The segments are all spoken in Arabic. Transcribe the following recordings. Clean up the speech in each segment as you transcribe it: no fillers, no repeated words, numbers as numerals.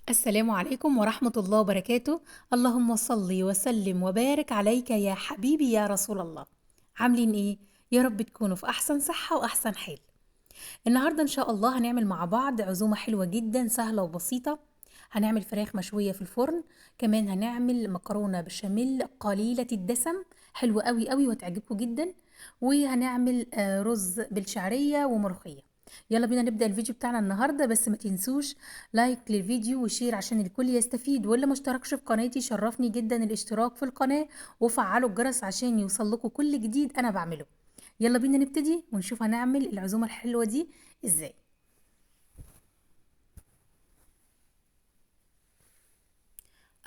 السلام عليكم ورحمة الله وبركاته. اللهم صل وسلم وبارك عليك يا حبيبي يا رسول الله. عاملين ايه؟ يا رب تكونوا في احسن صحة واحسن حال. النهاردة ان شاء الله هنعمل مع بعض عزومة حلوة جدا سهلة وبسيطة. هنعمل فراخ مشوية في الفرن، كمان هنعمل مكرونة بشاميل قليلة الدسم حلوة قوي قوي وهتعجبكم جدا. وهنعمل رز بالشعرية وملوخية. يلا بينا نبدأ الفيديو بتاعنا النهاردة، بس ما تنسوش لايك للفيديو وشير عشان الكل يستفيد، واللي ما اشتركش في قناتي شرفني جدا الاشتراك في القناة وفعلوا الجرس عشان يوصل لكم كل جديد انا بعمله. يلا بينا نبتدي ونشوف هنعمل العزومة الحلوة دي ازاي.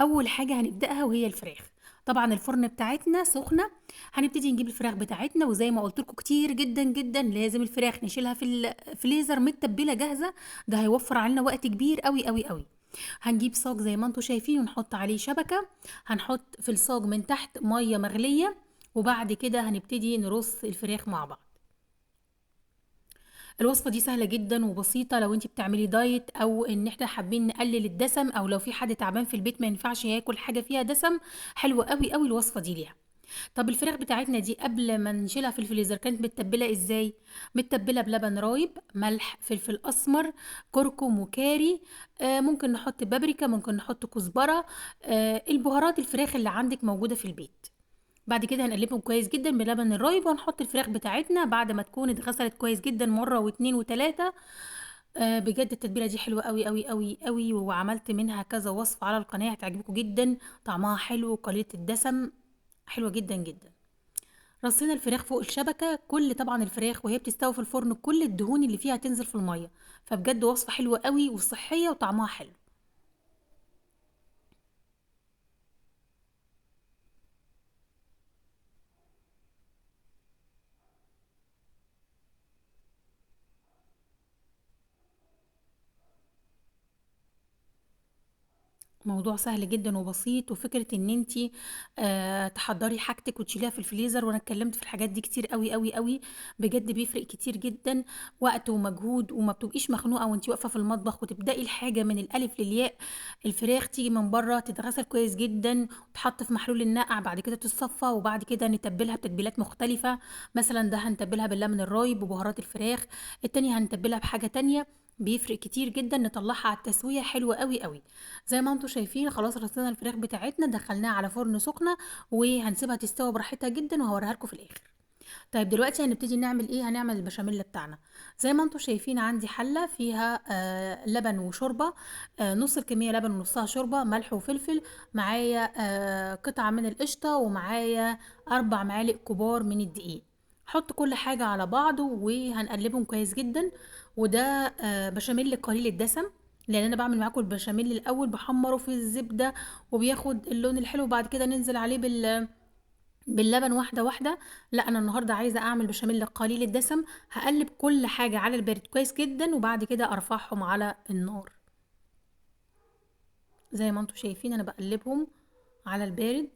اول حاجة هنبدأها وهي الفراخ. طبعا الفرن بتاعتنا سخنة. هنبتدي نجيب الفراخ بتاعتنا، وزي ما قلت لكم كتير جدا جدا لازم الفراخ نشيلها في الفريزر متبلة جاهزة. ده هيوفر علينا وقت كبير قوي قوي قوي. هنجيب صاج زي ما انتم شايفين ونحط عليه شبكة. هنحط في الصاج من تحت مية مغلية، وبعد كده هنبتدي نرص الفراخ مع بعض. الوصفة دي سهلة جدا وبسيطة لو انت بتعملي دايت، او ان احنا حابين نقلل الدسم، او لو في حد تعبان في البيت ما ينفعش ياكل حاجة فيها دسم. حلوة قوي قوي الوصفة دي ليها. طب الفراخ بتاعتنا دي قبل ما نشيلها في الفريزر كانت متبلة ازاي؟ متبلة بلبن رايب، ملح، فلفل اسمر، كركم وكاري. ممكن نحط بابريكا، ممكن نحط كزبرة. البهارات الفراخ اللي عندك موجودة في البيت. بعد كده هنقلبهم كويس جدا بلبن الرايب، وهنحط الفراخ بتاعتنا بعد ما تكون اتغسلت كويس جدا مرة واتنين وتلاتة. بجد التتبيلة دي حلوة قوي قوي قوي قوي، وعملت منها كذا وصفة على القناة هتعجبكم جدا. طعمها حلو وقليلة الدسم، حلوة جدا جدا. رصينا الفراخ فوق الشبكة، كل طبعا الفراخ وهي بتستوي في الفرن كل الدهون اللي فيها تنزل في المية. فبجد وصفة حلوة قوي وصحية وطعمها حلو. موضوع سهل جدا وبسيط، وفكرة ان انتي تحضري حاجتك وتشيليها في الفريزر، وانا اتكلمت في الحاجات دي كتير قوي قوي قوي. بجد بيفرق كتير جدا، وقت ومجهود، وما بتبقيش مخنوقة وانتي واقفة في المطبخ وتبدأي الحاجة من الالف للياء. الفراخ تيجي من بره تتغسل كويس جدا وتحط في محلول النقع، بعد كده تتصفى، وبعد كده نتبلها بتتبيلات مختلفة. مثلا ده هنتبلها باللبن الرايب وبهارات الفراخ، التاني هنتبلها بحاجة تانية. بيفرق كتير جدا نطلعها على التسوية حلوة قوي قوي. زي ما انتم شايفين خلاص رصينا الفراخ بتاعتنا، دخلناها على فرن سخنة، وهنسيبها تستوي براحتها جدا وهوريها لكم في الاخر. طيب دلوقتي هنبتدي نعمل ايه؟ هنعمل البشاميل بتاعنا. زي ما انتم شايفين عندي حلة فيها لبن وشوربة. نص الكمية لبن ونصها شوربة، ملح وفلفل. معايا قطعة من القشطة، ومعايا 4 معالق كبار من الدقيق. حط كل حاجة على بعض وهنقلبهم كويس جدا. وده بشاميل قليل الدسم، لان انا بعمل معاكم البشاميل الاول بحمره في الزبدة وبياخد اللون الحلو، وبعد كده ننزل عليه باللبن واحدة واحدة. لا انا النهاردة عايزة اعمل بشاميل قليل الدسم. هقلب كل حاجة على البارد كويس جدا، وبعد كده ارفعهم على النار. زي ما انتم شايفين انا بقلبهم على البارد.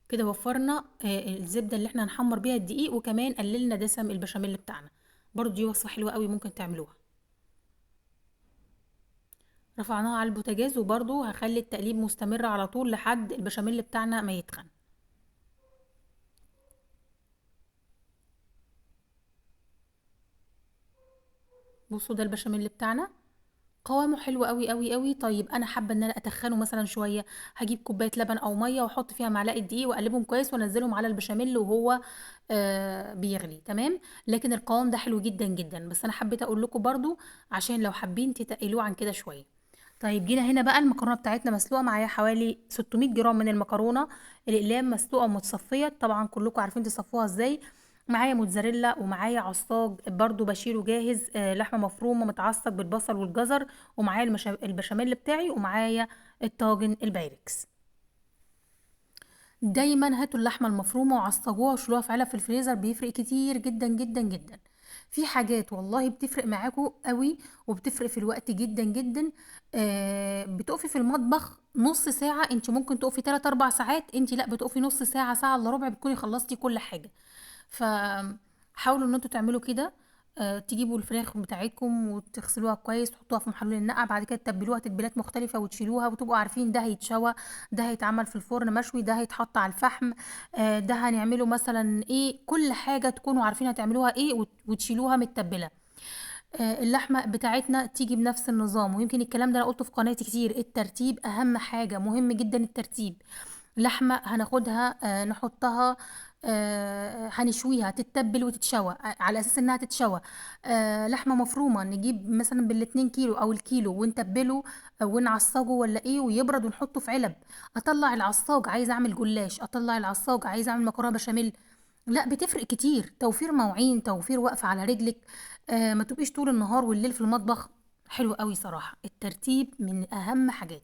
كده وفرنا الزبدة اللي احنا هنحمر بيها الدقيق، وكمان قللنا دسم البشاميل بتاعنا. برضو دي وصفة حلوة قوي ممكن تعملوها. رفعناها على البوتاجاز، وبرضو هخلي التقليب مستمر على طول لحد البشاميل بتاعنا ما يتخن. بصوا ده البشاميل بتاعنا، قوامه حلو قوي قوي قوي. طيب انا حابه ان انا اتخنه مثلا شويه، هجيب كوبايه لبن او ميه واحط فيها معلقه دقيق واقلبهم كويس وانزلهم على البشاميل وهو بيغلي تمام. لكن القوام ده حلو جدا جدا، بس انا حبيت اقول لكم برضو عشان لو حابين تتقلوه عن كده شويه. طيب جينا هنا بقى، المكرونه بتاعتنا مسلوقه، معايا حوالي 600 جرام من المكرونه الاقلام مسلوقه ومتصفيه، طبعا كلكم عارفين تصفوها ازاي. معايا موتزاريلا، ومعايا عصاج برضو بشيله جاهز، لحمه مفرومه متعصج بالبصل والجزر. ومعايا البشاميل بتاعي، ومعايا الطاجن البايركس. دايما هاتوا اللحمه المفرومه وعصجوها وشيلوها في علب في الفريزر، بيفرق كتير جدا جدا جدا. في حاجات والله بتفرق معاكوا قوي، وبتفرق في الوقت جدا جدا. بتقفي في المطبخ نص ساعه، انت ممكن تقفي 3 4 ساعات، انت لا بتقفي نص ساعه، ساعه الا ربع بتكوني خلصتي كل حاجه. ف حاولوا ان انتوا تعملوا كده. تجيبوا الفراخ بتاعتكم وتغسلوها كويس، تحطوها في محلول النقع، بعد كده تتبلوها تتبيلات مختلفة وتشيلوها، وتبقوا عارفين ده هيتشوى، ده هيتعمل في الفرن مشوي، ده هيتحط على الفحم، ده هنعمله مثلا ايه، كل حاجة تكونوا عارفين هتعملوها ايه وتشيلوها متبلة. اللحمة بتاعتنا تيجي بنفس النظام، ويمكن الكلام ده انا قلته في قناتي كتير، الترتيب اهم حاجة، مهم جدا الترتيب. لحمة هناخدها نحطها، هنشويها تتبل وتتشوى على اساس انها تتشوى. لحمة مفرومة نجيب مثلا بال2 كيلو او الكيلو ونتبله، ونعصجه ولا ايه ويبرد ونحطه في علب. اطلع العصاج عايزه اعمل جلاش، اطلع العصاج عايزه اعمل مكرونه بشاميل. لا بتفرق كتير، توفير مواعين، توفير وقفة على رجلك. ما تبقيش طول النهار والليل في المطبخ. حلو قوي صراحة، الترتيب من اهم حاجات.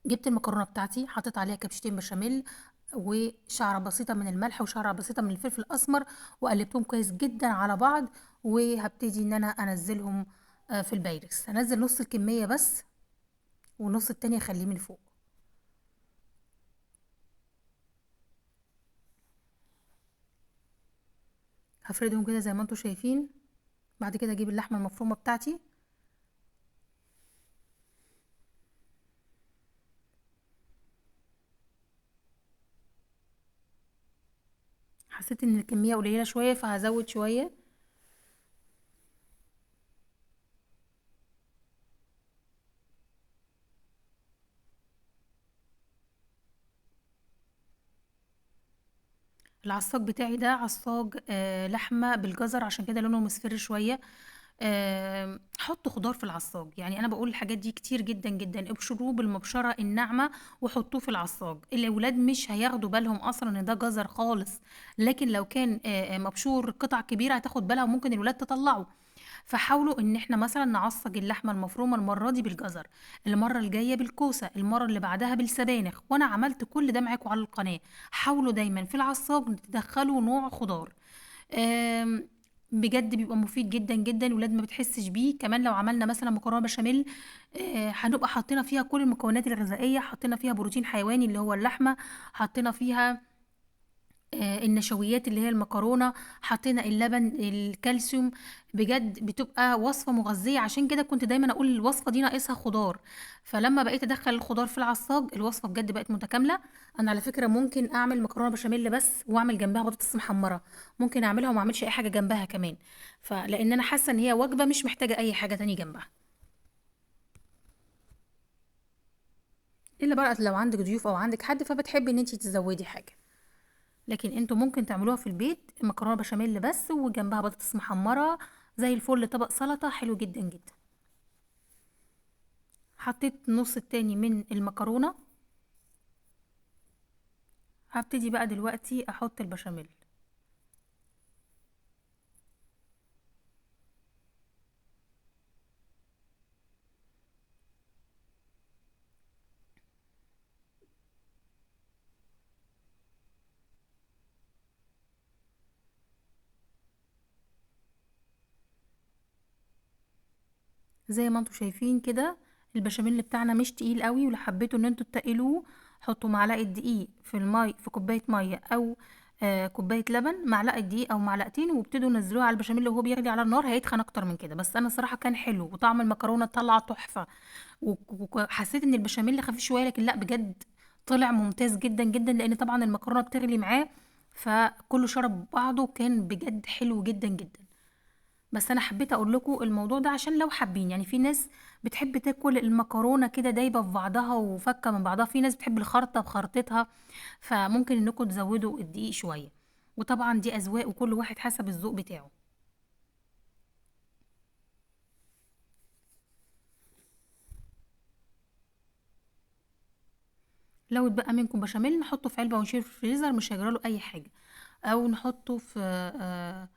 جبت المكرونة بتاعتي، حطيت عليها كبشتين بشاميل وشعرة بسيطة من الملح وشعرة بسيطة من الفلفل الأسمر، وقلبتهم كويس جدا على بعض. وهبتدي ان انا انزلهم في البايركس، هنزل نص الكمية بس، والنص التاني اخليه من فوق. هفردهم كده زي ما انتوا شايفين. بعد كده اجيب اللحمة المفرومة بتاعتي. حسيت ان الكمية قليلة شوية فهزود شوية. العصاج بتاعي ده عصاج لحمة بالجزر، عشان كده لونه مصفر شوية. حطوا خضار في العصاج، يعني انا بقول الحاجات دي كتير جدا جدا، ابشروه بالمبشرة الناعمة وحطوه في العصاج. الاولاد مش هياخدوا بالهم اصلا ان ده جزر خالص، لكن لو كان مبشور قطع كبيرة هتاخد بالها وممكن الولاد تطلعه. فحاولوا ان احنا مثلا نعصج اللحمه المفرومه المره دي بالجزر، المره الجايه بالكوسه، المره اللي بعدها بالسبانخ، وانا عملت كل ده معاكم على القناه. حاولوا دايما في العصاج تدخلوا نوع خضار. آم، بجد بيبقى مفيد جدا جدا، الولاد ما بتحسش بيه. كمان لو عملنا مثلا مكرونه بشاميل، هنبقى حاطين فيها كل المكونات الغذائيه، حطينا فيها بروتين حيواني اللي هو اللحمه، حطينا فيها النشويات اللي هي المكرونة، حطينا اللبن الكالسيوم. بجد بتبقى وصفة مغذية، عشان كده كنت دايما اقول الوصفة دي ناقصها خضار. فلما بقيت ادخل الخضار في العصاج الوصفة بجد بقت متكاملة. انا على فكرة ممكن اعمل مكرونة بشاميل بس واعمل جنبها بطاطس محمرة، ممكن اعملها وما اعملش اي حاجة جنبها كمان. فلان انا حاسة ان هي وجبة مش محتاجة اي حاجة تاني جنبها، الا بقى لو عندك ضيوف او عندك حد فبتحبي ان انتي تزودي حاجة. لكن انتوا ممكن تعملوها في البيت مكرونه بشاميل بس وجنبها بطاطس محمره زي الفل، طبق سلطه حلو جدا جدا. حطيت نص التاني من المكرونه. هبتدي بقى دلوقتي احط البشاميل. زي ما انتوا شايفين كده، البشاميل بتاعنا مش تقيل قوي، ولو حبيتوا ان انتوا تقلوه حطوا معلقه دقيق في المي، في كوبايه ميه او كوبايه لبن، معلقه دقيق او معلقتين، وابتدوا نزلوه على البشاميل وهو بيغلي على النار. هيتخن اكتر من كده، بس انا صراحه كان حلو وطعم المكرونه طلع تحفه. وحسيت ان البشاميل خفيف شويه، لكن لا بجد طلع ممتاز جدا جدا، لان طبعا المكرونه بتغلي معاه فكله شرب بعضه، كان بجد حلو جدا جدا. بس انا حبيت اقول لكم الموضوع ده عشان لو حابين، يعني في ناس بتحب تاكل المكرونه كده دايبه في بعضها وفكه من بعضها، في ناس بتحب الخرطه بخرطتها، فممكن انكم تزودوا الدقيق شويه. وطبعا دي اذواق وكل واحد حسب الذوق بتاعه. لو اتبقى منكم بشاميل نحطه في علبه ونشيله في الفريزر، مش هيجراله اي حاجه. او نحطه في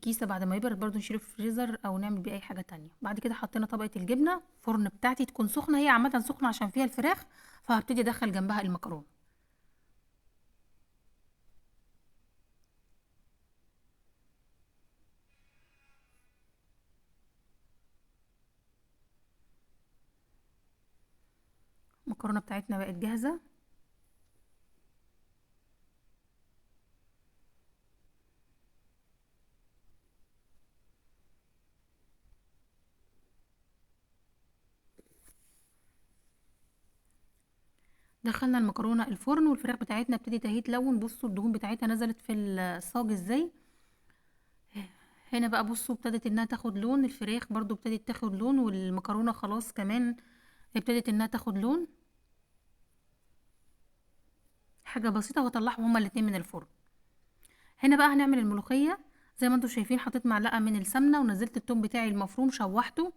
كيسه بعد ما يبرد برضو نشيله في الفريزر، او نعمل بيه اي حاجه تانية. بعد كده حطينا طبقه الجبنه، فرن بتاعتي تكون سخنه، هي عامه سخنه عشان فيها الفراخ، فهبتدي ادخل جنبها المكرونه. المكرونه بتاعتنا بقت جاهزه. دخلنا المكرونه الفرن والفراخ بتاعتنا ابتدت اهي تلون. بصوا الدهون بتاعتها نزلت في الصاج ازاي. هنا بقى بصوا ابتدت انها تاخد لون، الفراخ برضو ابتدت تاخد لون، والمكرونه خلاص كمان ابتدت انها تاخد لون. حاجه بسيطه واطلعهم هما الاتنين من الفرن. هنا بقى هنعمل الملوخيه. زي ما انتم شايفين حطيت معلقه من السمنه ونزلت التوم بتاعي المفروم شوحته.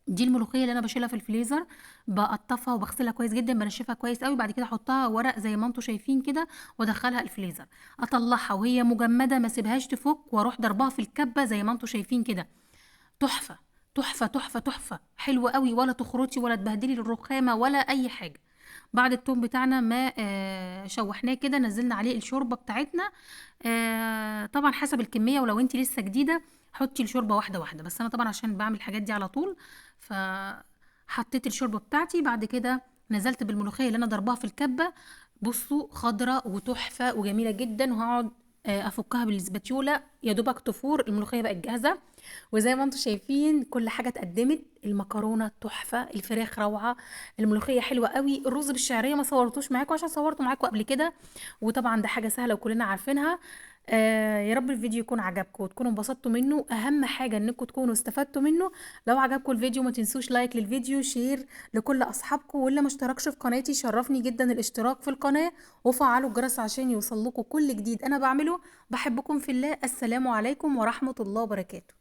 دي الملوخيه اللي انا بشيلها في الفريزر، بقطفها وبغسلها كويس جدا، بنشفها كويس قوي، بعد كده احطها ورق زي ما انتم شايفين كده وادخلها الفريزر. اطلعها وهي مجمده ما اسيبهاش تفك، واروح ضربها في الكبه زي ما انتم شايفين كده. تحفه تحفه تحفه تحفه، حلوه قوي، ولا تخرطي ولا تبهدلي الرخامه ولا اي حاجه. بعد التوم بتاعنا ما شوحناه كده، نزلنا عليه الشوربه بتاعتنا. طبعا حسب الكميه، ولو انت لسه جديده حطي الشوربه واحده واحده، بس انا طبعا عشان بعمل الحاجات دي على طول فحطيت الشوربه بتاعتي. بعد كده نزلت بالملوخيه اللي انا ضربها في الكبه. بصوا خضره وتحفه وجميله جدا، وهقعد افكها بالسباتيولا يا دوبك تفور، الملوخيه بقت جاهزه. وزي ما انتم شايفين كل حاجه اتقدمت، المكرونه تحفه، الفراخ روعه، الملوخيه حلوه قوي، الرز بالشعريه ما صورتوش معاكم عشان صورته معاكم قبل كده، وطبعا ده حاجه سهله وكلنا عارفينها. يا رب الفيديو يكون عجبكم وتكونوا انبسطتوا منه، اهم حاجه انكم تكونوا استفدتوا منه. لو عجبكم الفيديو ما تنسوش لايك للفيديو، شير لكل اصحابكم، واللي ما اشتركش في قناتي شرفني جدا الاشتراك في القناه، وفعلوا الجرس عشان يوصل لكم كل جديد انا بعمله. بحبكم في الله، السلام عليكم ورحمه الله وبركاته.